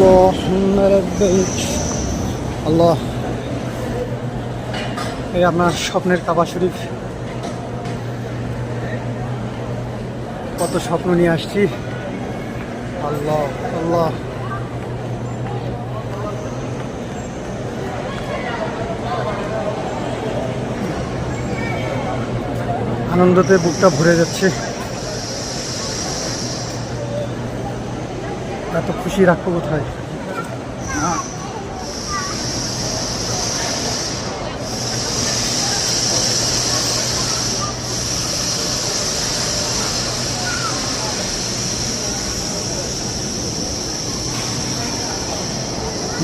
আল্লাহুম্মা লাব্বাইক। আল্লাহ, এই আপনার স্বপ্নের কাবা শরীফ, কত স্বপ্ন নিয়ে আসছি। আল্লাহ আল্লাহ, আনন্দতে বুকটা ভরে যাচ্ছে। এত খুশি রাখবো কোথায়।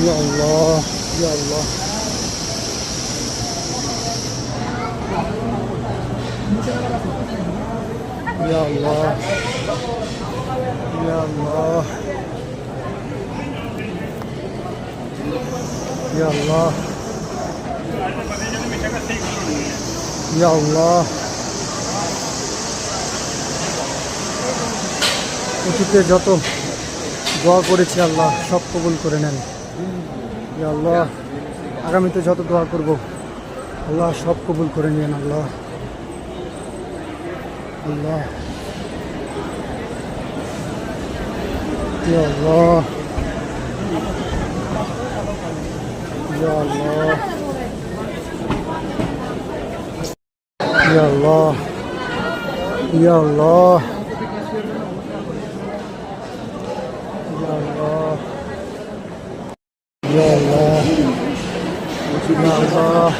ইয়া আল্লাহ, ইয়া আল্লাহ, ইয়া আল্লাহ, ইয়া আল্লাহ, ইয়া আল্লাহ, ইয়া আল্লাহ। অতীতে যত দোয়া করেছি আল্লাহ সব কবুল করে নেন। ইয়া আল্লাহ, আগামীতে যত দোয়া করব আল্লাহ সব কবুল করে নেন। আল্লাহ আল্লাহ, ইয়া আল্লাহ, ইয়া আল্লাহ, ইয়া আল্লাহ, ইয়া আল্লাহ, ইয়া আল্লাহ, ইয়া আল্লাহ, ইয়া আল্লাহ।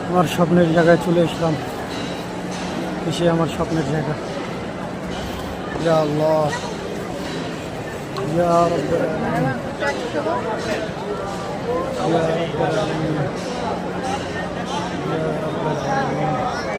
আমার স্বপ্নের জায়গায় চলে এসলাম, এসে আমার স্বপ্নের জায়গা। ইয়া আল্লাহ, ইয়া রাব্বুল আলামিন, ইয়া রাব্বুল আলামিন।